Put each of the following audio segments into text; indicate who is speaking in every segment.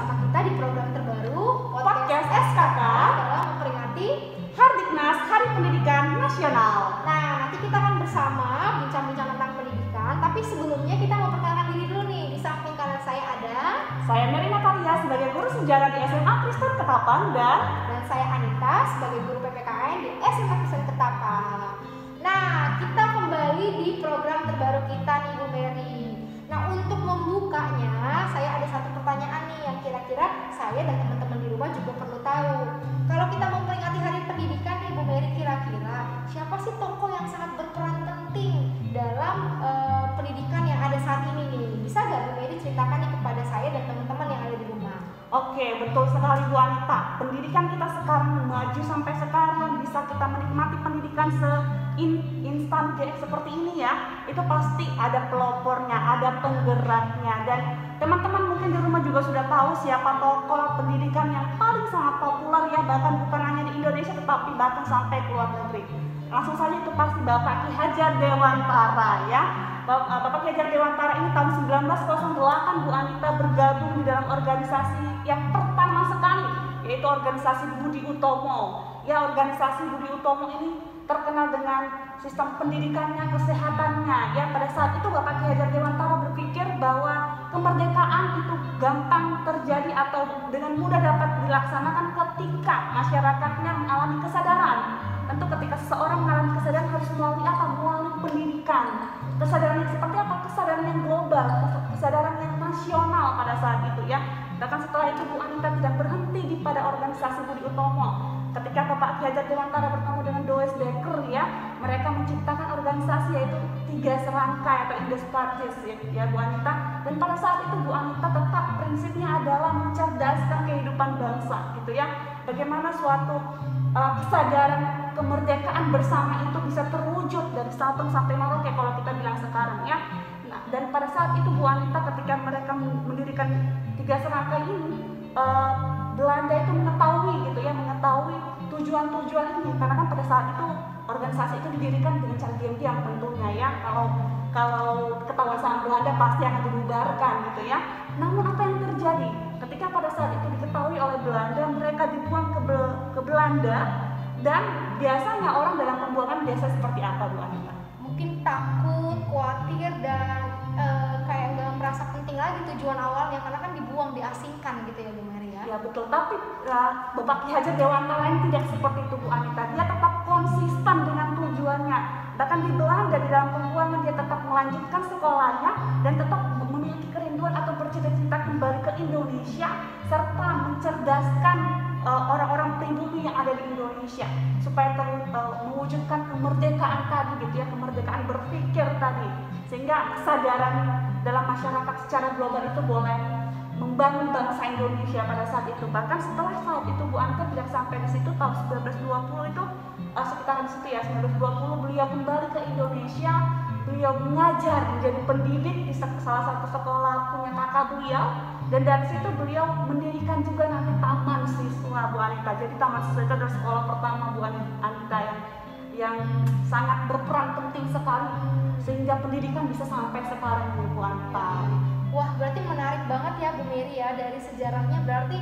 Speaker 1: bersama kita di program terbaru
Speaker 2: Podcast SKK
Speaker 1: dalam memperingati
Speaker 2: Hardiknas Hari Pendidikan Nasional.
Speaker 1: Nah, nanti kita akan bersama bincang-bincang tentang pendidikan. Tapi sebelumnya kita mau perkenalkan diri dulu nih. Di samping kanan saya ada
Speaker 2: Saya Mary Natalia sebagai guru sejarah di SMA Kristen Ketapang dan
Speaker 1: saya Anita sebagai guru PPKN di SMA Kristen Ketapang. Nah, kita kembali di program terbaru kita nih Bu Mary. Nah, untuk membukanya, saya ada satu pertanyaan nih yang kira-kira saya dan teman-teman di rumah juga perlu tahu. Kalau kita memperingati Hari Pendidikan nih Bu Mary, kira-kira siapa sih tokoh yang sangat berperan penting dalam pendidikan yang ada saat ini nih? Bisa gak Bu Mary ceritakan nih kepada saya dan teman-teman yang ada di rumah?
Speaker 2: Oke, betul sekali Bu Anita. Pendidikan kita sekarang maju sampai sekarang, bisa kita menikmati pendidikan instan seperti ini ya. Itu pasti ada pelopornya, ada penggeraknya. Dan teman-teman mungkin di rumah juga sudah tahu siapa tokoh pendidikan yang paling sangat populer ya, bahkan bukan hanya di Indonesia tetapi bahkan sampai ke luar negeri. Langsung saja itu pasti Bapak Ki Hajar Dewantara ya. Bapak Ki Hajar Dewantara ini tahun 1908 Bu Anita bergabung di dalam organisasi yang pertama sekali, yaitu organisasi Budi Utomo. Ya, organisasi Budi Utomo ini terkenal dengan sistem pendidikannya, kesehatannya. Ya, pada saat itu Bapak Ki Hajar Dewantara berpikir bahwa kemerdekaan itu gampang terjadi atau dengan mudah dapat dilaksanakan ketika masyarakatnya mengalami kesadaran. Tentu ketika seseorang mengalami kesadaran harus melalui apa? Melalui pendidikan. Kesadaran yang seperti apa? Kesadaran yang global, kesadaran yang nasional pada saat itu ya. Bahkan setelah itu Bu Anita tidak berhenti pada organisasi Budi Utomo. Ketika Bapak Ki Hajar Dewantara bertemu dengan Does Dekker ya, mereka menciptakan organisasi yaitu 3 serangkai atau Indes Partis ya Bu Anita. Dan pada saat itu Bu Anita tetap prinsipnya adalah mencerdaskan kehidupan bangsa gitu ya. Bagaimana suatu kesadaran kemerdekaan bersama itu bisa terwujud dari Sabang sampai Merauke kalau kita bilang sekarang ya. Nah, dan pada saat itu Bu Anita ketika mereka mendirikan 3 serangkai ini, Belanda itu mengetahui tujuan-tujuan ini, karena kan pada saat itu organisasi itu didirikan dengan cara diam-diam tentunya ya. Kalau ketahuan sama Belanda pasti akan dibubarkan gitu ya. Namun apa yang terjadi? Ketika pada saat itu diketahui oleh Belanda, mereka dibuang ke Belanda. Dan biasanya orang dalam pembuangan biasa seperti apa Bu Anita?
Speaker 1: Mungkin takut, khawatir, dan kayak nggak merasa penting lagi tujuan awalnya karena kan dibuang, diasingkan gitu ya Bu Mary ya.
Speaker 2: Ya betul, tapi Bapak Ki Hajar Dewantara ini tidak seperti itu Bu Anita. Dia tetap konsisten dengan tujuannya. Bahkan di Belanda di dalam pembuangan dia tetap melanjutkan sekolahnya dan tetap memiliki kerinduan atau bercita-cita kembali ke Indonesia serta mencerdaskan orang-orang pribumi yang ada di Indonesia supaya mewujudkan kemerdekaan tadi gitu ya, kemerdekaan berpikir tadi, sehingga kesadaran dalam masyarakat secara global itu boleh membangun bangsa Indonesia pada saat itu. Bahkan setelah saat itu Bu Anita tidak sampai di situ, tahun 1920 itu sekitaran situ ya, 1920 beliau kembali ke Indonesia. Beliau mengajar menjadi pendidik di salah satu sekolah punya kakak beliau, dan dari situ beliau mendirikan juga nanti taman siswa Bu Anita. Jadi taman siswa itu adalah sekolah pertama Bu Anita yang sangat berperan penting sekali sehingga pendidikan bisa sampai sekarang Bu Anita.
Speaker 1: Wah, berarti menarik banget ya Bu Mary ya, dari sejarahnya berarti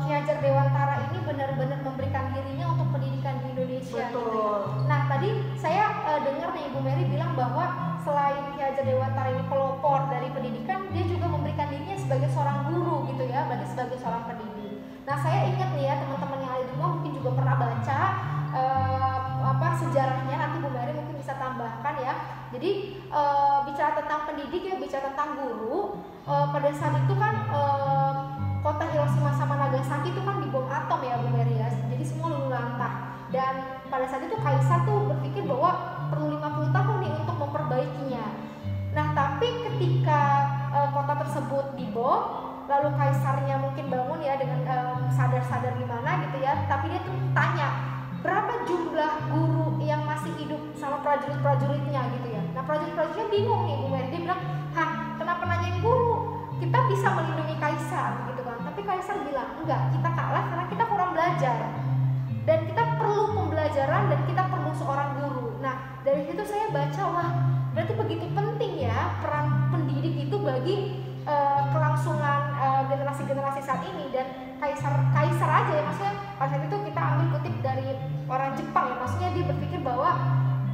Speaker 1: Ki Hajar Dewantara ini benar-benar memberikan dirinya untuk pendidikan di Indonesia.
Speaker 2: Betul.
Speaker 1: Gitu ya. Nah, tadi saya dengar nih Bu Mary bilang bahwa selain Ki Hajar Dewantara ini pelopor dari pendidikan, dia juga memberikan dirinya sebagai seorang guru gitu ya, berarti sebagai seorang pendidik. Nah, saya ingat nih ya, teman-teman yang ada di rumah mungkin juga pernah baca sejarahnya, nanti Bu Mary mungkin bisa tambahkan ya. Jadi bicara tentang pendidik ya, bicara tentang guru, pada saat itu kan kota Hiroshima sama Nagasaki itu kan dibom atom ya Bu Mary ya, jadi semua luluh lantah. Dan pada saat itu Kaisar tuh berpikir bahwa perlu 50 tahun nih untuk memperbaikinya. Nah, tapi ketika kota tersebut dibom, lalu Kaisarnya mungkin bangun ya dengan sadar-sadar gimana gitu ya, tapi dia tuh tanya berapa jumlah guru yang masih hidup sama prajurit-prajuritnya gitu ya. Nah, prajurit-prajuritnya bingung nih Bu Mary, dia bilang, kenapa nanyain guru? Kita bisa melindungi Kaisar gitu kan. Tapi Kaisar bilang, enggak, kita kalah karena kita kurang belajar. Dan kita perlu pembelajaran dan kita perlu seorang guru. Nah, dari situ saya baca, wah berarti begitu penting ya peran pendidik itu bagi kelangsungan generasi-generasi saat ini. Dan kaisar aja ya, maksudnya pada saat itu kita ambil kutip dari orang Jepang ya, maksudnya dia berpikir bahwa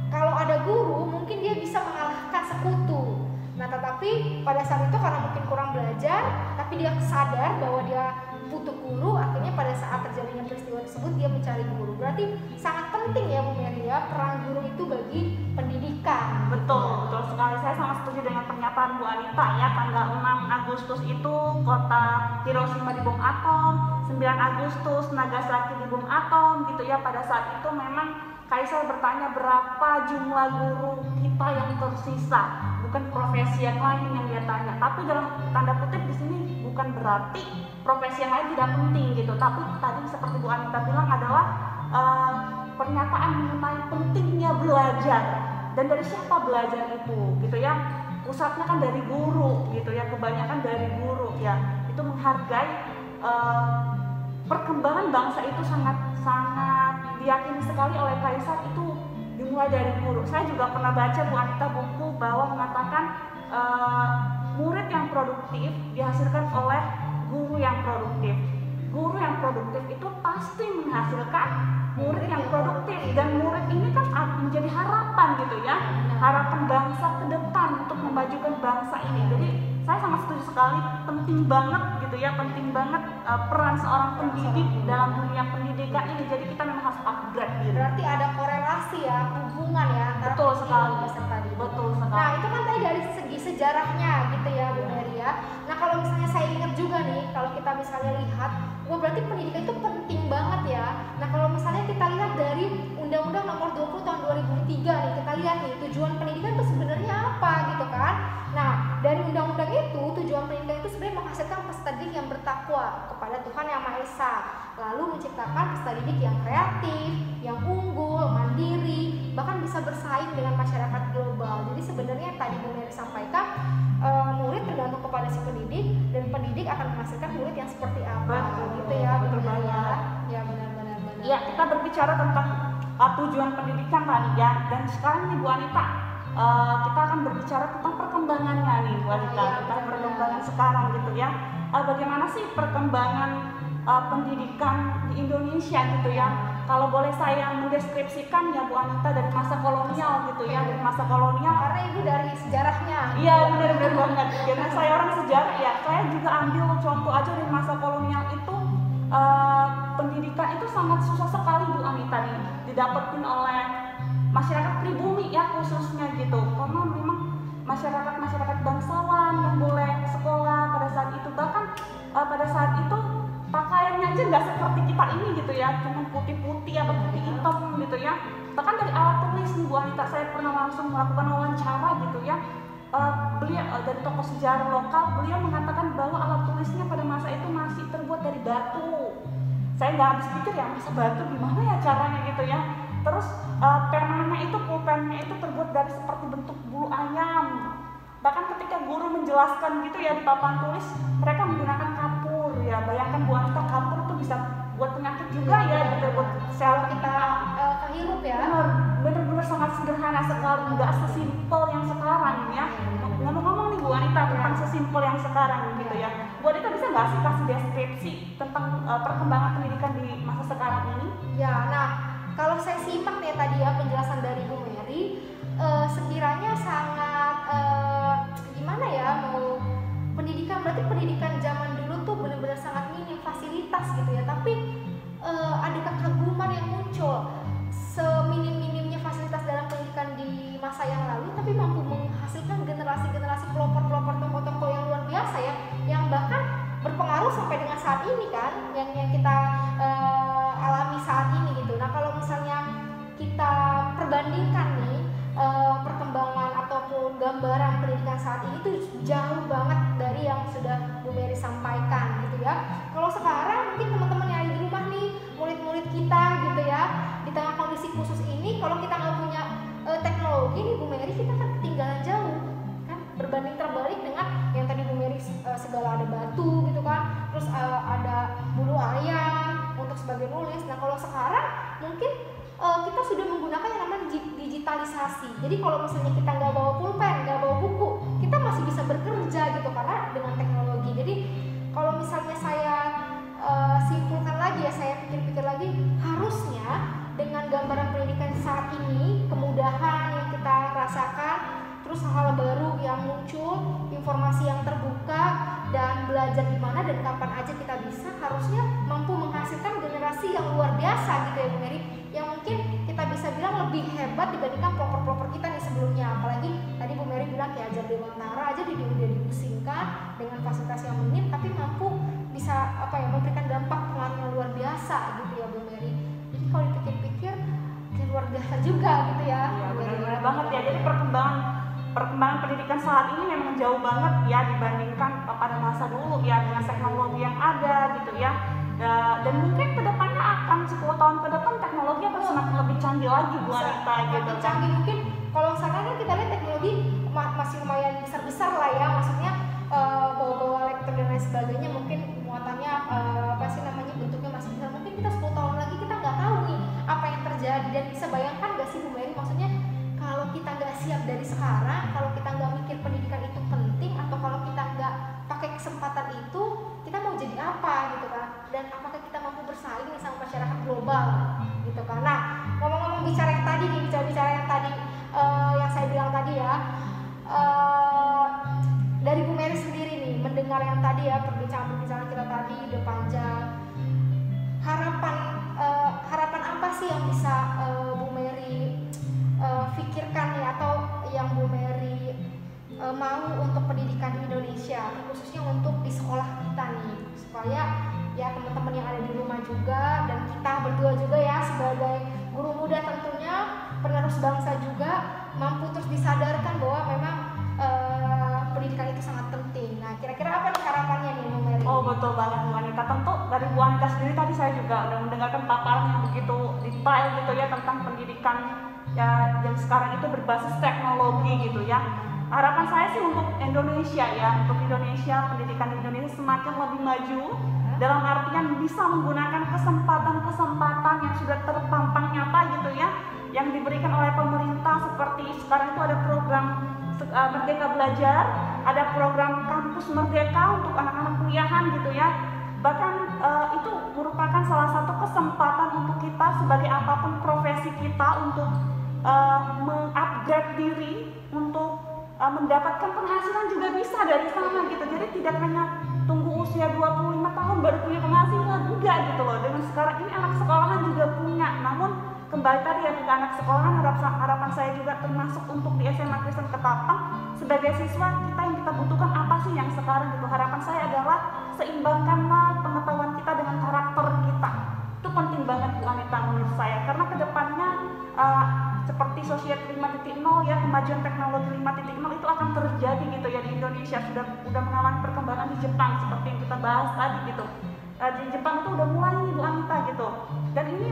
Speaker 1: kalau ada guru mungkin dia bisa mengalahkan sekutu. Nah tetapi pada saat itu karena mungkin kurang belajar, tapi dia sadar bahwa dia butuh guru, akhirnya pada saat terjadinya peristiwa tersebut dia mencari guru. Berarti sangat penting ya Bu Mary ya, peran guru itu bagi pendidikan.
Speaker 2: Betul sekali. Saya sangat setuju dengan pernyataan Bu Anita ya. Tanggal 6 Agustus itu kota Hiroshima dibom atom, 9 Agustus Nagasaki dibom atom gitu ya. Pada saat itu memang Kaisar bertanya berapa jumlah guru kita yang tersisa, bukan profesi yang lain yang dia tanya. Tapi dalam tanda kutip di sini bukan berarti profesi yang lain tidak penting gitu. Tapi tadi seperti Bu Anita bilang adalah pernyataan mengenai pentingnya belajar. Dan dari siapa belajar itu gitu ya, pusatnya kan dari guru gitu ya, kebanyakan dari guru ya. Itu menghargai perkembangan bangsa itu sangat diyakini sekali oleh Kaisar, itu dimulai dari guru. Saya juga pernah baca Bu Anita buku bahwa mengatakan murid yang produktif dihasilkan oleh guru yang produktif. Guru yang produktif itu pasti menghasilkan murid yang produktif, dan murid ini kan menjadi harapan gitu ya, harapan bangsa ke depan untuk memajukan bangsa ini. Jadi saya sangat setuju sekali, penting banget gitu ya, penting banget peran seorang pendidik dalam dunia pendidikan ini. Jadi kita memang harus upgrade gitu.
Speaker 1: Berarti ada korelasi ya, hubungan ya antara
Speaker 2: Betul sekali.
Speaker 1: Betul sekali. Nah itu kan tadi dari segi sejarahnya gitu ya Bu Mary ya. Nah kalau misalnya saya ingat juga nih, kalau kita misalnya lihat, wah berarti pendidikan itu penting banget ya. Nah kalau misalnya kita lihat dari Undang-Undang Nomor 20 Tahun 2003 nih, kita lihat nih tujuan pendidikan itu sebenarnya apa gitu kan. Nah dari undang-undang itu, tujuan pendidikan itu sebenarnya menghasilkan peserta didik yang bertakwa kepada Tuhan Yang Maha Esa, lalu menciptakan peserta didik yang kreatif, yang unggul, mandiri, bahkan bisa bersaing dengan masyarakat global. Jadi sebenarnya yang tadi Bu Mary sampaikan, murid tergantung kepada si pendidik, dan pendidik akan menghasilkan murid yang seperti apa. Gitu ya,
Speaker 2: betul
Speaker 1: Bu Mary ya.
Speaker 2: banget.
Speaker 1: Ya benar.
Speaker 2: Ya, kita berbicara tentang tujuan pendidikan tadi ya, dan sekarang nih Bu Anita, kita akan berbicara tentang perkembangannya nih Bu Anita, tentang perkembangan sekarang gitu ya. Bagaimana sih perkembangan pendidikan di Indonesia gitu ya? Kalau boleh saya mendeskripsikan ya Bu Anita, dari masa kolonial gitu ya, dari masa kolonial.
Speaker 1: Karena Ibu dari sejarahnya.
Speaker 2: Iya benar-benar banget. Karena saya orang sejarah ya, saya juga ambil contoh aja dari masa kolonial itu. Pendidikan itu sangat susah sekali Bu Anita nih didapetin oleh masyarakat pribumi ya khususnya gitu, karena memang masyarakat bangsawan yang boleh sekolah pada saat itu. Bahkan pada saat itu pakaiannya aja nggak seperti kita ini gitu ya, cuma putih-putih atau putih hitam gitu ya. Bahkan dari alat tulis nih Bu Anita, saya pernah langsung melakukan wawancara gitu ya. Beliau dari tokoh sejarah lokal, beliau mengatakan bahwa alat tulisnya pada masa itu masih terbuat dari batu. Saya nggak habis pikir ya, masa batu gimana ya caranya gitu ya. Terus penanya itu, pulpennya itu terbuat dari seperti bentuk bulu ayam. Bahkan ketika guru menjelaskan gitu ya di papan tulis, mereka menggunakan kapur ya. Bayangkan Bu Anita, kapur itu bisa buat penyakit juga ya, gitu, buat sel kita
Speaker 1: kehirup ya.
Speaker 2: Bener-bener sangat sederhana sekali, nggak sesimpel yang sekarang ya. Ngomong-ngomong nih Bu Anita tentang sesimpel yang sekarang gitu ya, Bu Anita bisa nggak sih kasih deskripsi tentang perkembangan pendidikan di masa sekarang ini?
Speaker 1: Ya, nah kalau saya simak nih tadi ya penjelasan dari Bu Mary, sekiranya sangat gimana ya, mau pendidikan, berarti pendidikan zaman dulu tuh benar-benar sangat minim fasilitas gitu ya, tapi ada kekaguman yang muncul. Seminim-minimnya fasilitas dalam pendidikan di masa yang lalu, tapi mampu menghasilkan generasi-generasi pelopor-pelopor tokoh-tokoh yang luar biasa ya, yang bahkan berpengaruh sampai dengan saat ini kan, yang kita alami saat ini gitu. Nah kalau misalnya kita perbandingkan nih perkembangan ataupun gambaran pendidikan saat ini tuh jauh banget dari yang sudah Bu Mary sampaikan gitu ya. Kalau sekarang mungkin teman-teman yang ada di rumah nih, murid-murid kita gitu ya, di tengah kondisi khusus ini, kalau kita nggak punya teknologi nih Bu Mary, kita kan ketinggalan jauh kan, berbanding terbalik dengan yang tadi Bu Mary segala ada batu gitu kan, terus ada bulu ayam untuk sebagai nulis. Nah kalau sekarang mungkin kita sudah menggunakan yang namanya digitalisasi. Jadi kalau misalnya kita nggak bawa pulpen, nggak bawa buku, kita masih bisa bekerja gitu karena dengan teknologi. Jadi kalau misalnya saya simpulkan lagi ya, saya pikir-pikir lagi, harusnya dengan gambaran pendidikan saat ini, kemudahan yang kita rasakan, terus hal baru yang muncul, informasi yang terbuka, dan belajar di mana dan kapan aja kita bisa, harusnya mampu menghasilkan generasi yang luar biasa gitu ya Bu Mary, yang mungkin kita bisa bilang lebih hebat dibandingkan pelopor-pelopor kita nih sebelumnya. Apalagi tadi Bu Mary bilang kayak Ajar Dewantara aja udah dipusingkan dengan fasilitas yang minim, tapi mampu bisa memberikan dampak pengaruh yang luar biasa gitu ya Bu Mary. Jadi kalau dipikir-pikir kayak luar biasa juga gitu ya.
Speaker 2: Iya, benar-benar banget ya. Jadi perkembangan pendidikan saat ini memang jauh banget ya dibandingkan pada masa dulu ya, dengan teknologi yang ada gitu ya. Dan mungkin kedepannya akan 10 tahun ke depan teknologi akan semakin lebih canggih lagi Bu Anita gitu kan.
Speaker 1: Canggih mungkin kalau sekarang kan kita lihat teknologi masih lumayan besar-besar lah ya, maksudnya bawa-bawa laptop dan lain sebagainya, mungkin muatannya bentuknya masih besar. Mungkin kita 10 tahun lagi kita nggak tahu nih apa yang terjadi, dan bisa bayangkan nggak sih Bu Mary, maksudnya kalau kita nggak siap dari sekarang, kalau kita nggak mikir pendidikan itu penting, atau kalau kita nggak pakai kesempatan itu, kita mau jadi apa gitu kan, dan apakah kita mampu bersaing nih sama masyarakat global gitu kan. Nah, ngomong-ngomong bicara yang tadi yang saya bilang tadi ya, dari Bu Mary sendiri nih, mendengar yang tadi ya, perbincangan kita tadi udah panjang, harapan apa sih yang bisa Bu Mary pikirkan nih, atau yang Bu Mary mau untuk pendidikan di Indonesia, khususnya untuk di sekolah kita nih, supaya ya teman-teman yang ada di rumah juga, dan kita berdua juga ya sebagai guru muda tentunya, penerus bangsa juga, mampu terus disadarkan bahwa memang pendidikan itu sangat penting. Nah, kira-kira apa nih harapannya nih Bu Mary?
Speaker 2: Oh, betul banget Bu Anita. Tentu dari Bu Anita sendiri tadi saya juga udah mendengarkan paparan yang begitu detail gitu ya tentang pendidikan ya, yang sekarang itu berbasis teknologi gitu ya. Harapan saya sih untuk Indonesia ya, untuk Indonesia, pendidikan di Indonesia semakin lebih maju, dalam artian bisa menggunakan kesempatan-kesempatan yang sudah terpampang nyata gitu ya, yang diberikan oleh pemerintah. Seperti sekarang itu ada program Merdeka Belajar, ada program Kampus Merdeka untuk anak-anak kuliahan gitu ya. Bahkan itu merupakan salah satu kesempatan untuk kita sebagai apapun profesi kita untuk mengupgrade diri, untuk mendapatkan penghasilan juga bisa dari sana gitu. Jadi tidak hanya tunggu usia 25 tahun baru punya penghasilan, enggak gitu loh. Dengan sekarang ini anak sekolahan juga punya. Namun kembali tadi ya, ke anak sekolahan, harapan saya juga termasuk untuk di SMA Kristen Ketapang, sebagai siswa kita yang kita butuhkan apa sih yang sekarang gitu. Harapan saya adalah seimbangkanlah pengetahuan kita dengan karakter kita. Itu penting banget Bu Anita menurut saya, karena kedepannya seperti Society 5.0 ya, kemajuan teknologi 5.0 itu akan terjadi gitu ya di Indonesia. Sudah mengalami perkembangan di Jepang seperti yang kita bahas tadi gitu. Di Jepang itu udah mulai nih Bu Anita gitu. Dan ini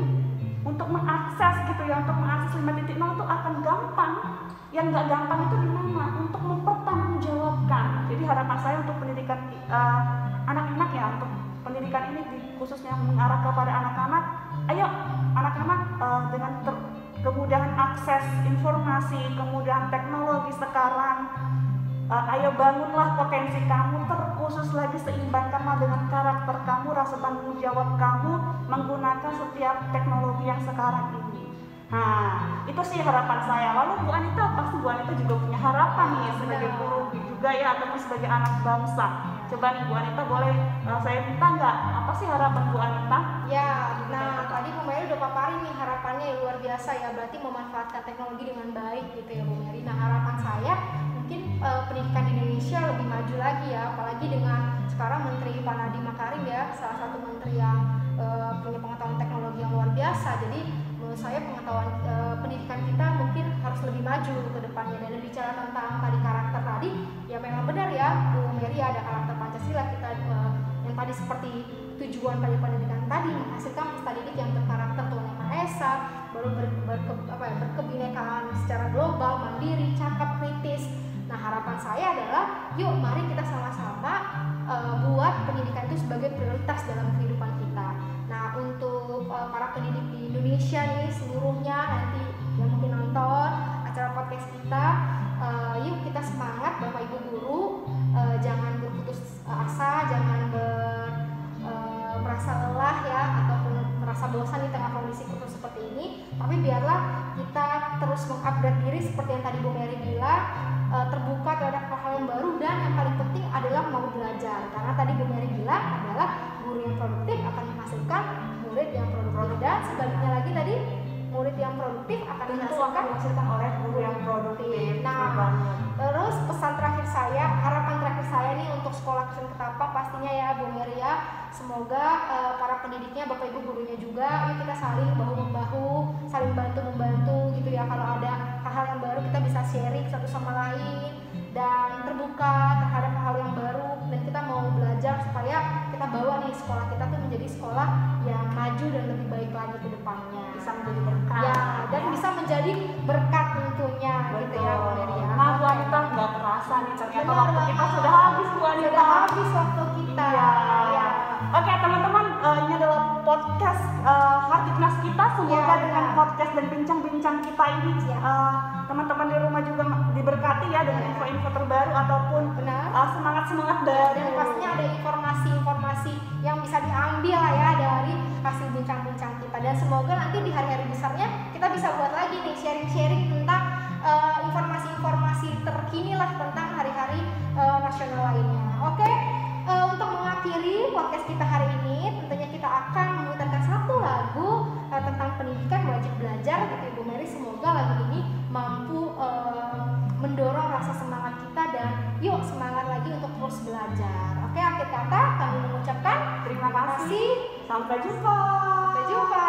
Speaker 2: untuk mengakses gitu ya, untuk mengakses 5.0 itu akan gampang. Yang nggak gampang itu di mana? Untuk mempertanggungjawabkan. Jadi harapan saya untuk pendidikan anak-anak ya, untuk pendidikan ini khususnya mengarah kepada anak-anak. Ayo anak-anak dengan kemudahan akses informasi, kemudahan teknologi sekarang, ayo bangunlah potensi kamu, terkhusus lagi seimbangkanlah dengan karakter kamu, rasa tanggung jawab kamu menggunakan setiap teknologi yang sekarang ini. Nah, itu sih harapan saya. Lalu Bu Anita, pasti Bu Anita juga punya harapan nih sebagai guru juga ya, ataupun sebagai anak bangsa. Coba nih Bu Anita, boleh saya minta nggak, apa sih harapan Bu Anita?
Speaker 1: Ya, nah tadi Bu Mary udah paparin nih harapannya yang luar biasa ya, berarti memanfaatkan teknologi dengan baik gitu ya Bu Mary. Nah, harapan saya mungkin pendidikan di Indonesia lebih maju lagi ya, apalagi dengan sekarang Menteri Pak Nadiem Makarim ya, salah satu menteri yang punya pengetahuan teknologi yang luar biasa. Jadi menurut saya pengetahuan pendidikan kita mungkin harus lebih maju ke depannya. Dan bicara tentang tadi karakter tadi, ya memang benar ya Bu Mary, ada karakter Pancasila kita yang tadi seperti tujuan pada pendidikan tadi, menghasilkan peserta didik yang berkarakter Tuhan Yang Maha Esa, baru berkebinekaan secara global, mandiri, cakap, kritis. Nah, harapan saya adalah yuk mari kita sama-sama buat pendidikan itu sebagai prioritas dalam kehidupan kita. Nah, untuk para pendidik di Indonesia nih seluruhnya nanti yang mungkin nonton acara podcast kita, yuk kita semangat Bapak Ibu guru, jangan berputus asa, jangan merasa lelah ya, ataupun merasa bosan di tengah kondisi seperti ini, tapi biarlah kita terus mengupgrade diri seperti yang tadi Bu Mary bilang, terbuka terhadap hal-hal yang baru, dan yang paling penting adalah mau belajar, karena tadi Bu Mary bilang adalah guru yang produktif akan menghasilkan murid yang produktif, dan sebaliknya lagi tadi murid yang produktif akan
Speaker 2: dihasilkan oleh guru yang produktif.
Speaker 1: Nah, terus pesan terakhir saya, harapan terakhir saya nih untuk Sekolah Kristen Ketapang pastinya ya Bu Mary ya, semoga para pendidiknya, Bapak Ibu gurunya juga, yuk kita saling bahu-membahu, saling bantu-membantu gitu ya. Kalau ada hal-hal yang baru kita bisa sharing satu sama lain dan terbuka terhadap hal yang baru, dan kita mau belajar supaya kita bawa nih sekolah kita tuh menjadi sekolah yang maju dan lebih baik lagi ke depannya,
Speaker 2: bisa menjadi berkat
Speaker 1: ya, dan bisa menjadi berkat tentunya.
Speaker 2: Betul.
Speaker 1: Gitu ya Bu Mary ya.
Speaker 2: Nah Bu Anita, nggak terasa nih ternyata
Speaker 1: Benar
Speaker 2: waktu kita
Speaker 1: banget.
Speaker 2: sudah habis Bu Anita.
Speaker 1: Sudah habis waktu kita.
Speaker 2: Iya.
Speaker 1: Ya.
Speaker 2: Oke teman-teman, ini adalah podcast Hardiknas kita. Semoga
Speaker 1: Ya,
Speaker 2: dengan
Speaker 1: benar.
Speaker 2: podcast dan bincang-bincang kita ini teman-teman di rumah juga diberkati ya dengan info-info terbaru ataupun
Speaker 1: Benar.
Speaker 2: semangat-semangat baru.
Speaker 1: Dan pastinya ada informasi-informasi yang bisa diambil lah ya dari hasil bincang-bincang kita, dan semoga nanti di hari-hari besarnya kita bisa buat lagi nih sharing-sharing tentang informasi-informasi terkini lah tentang hari-hari nasional lainnya. Oke, untuk mengakhiri podcast kita hari ini, tentunya kita akan memutarkan satu lagu tentang pendidikan wajib belajar gitu Ibu Mary. Semoga lagu ini mampu mendorong rasa semangat kita, dan yuk semangat lagi untuk terus belajar. Oke, akhir kata kami mengucapkan
Speaker 2: Terima kasih.
Speaker 1: kasih.
Speaker 2: Sampai jumpa.
Speaker 1: Sampai jumpa.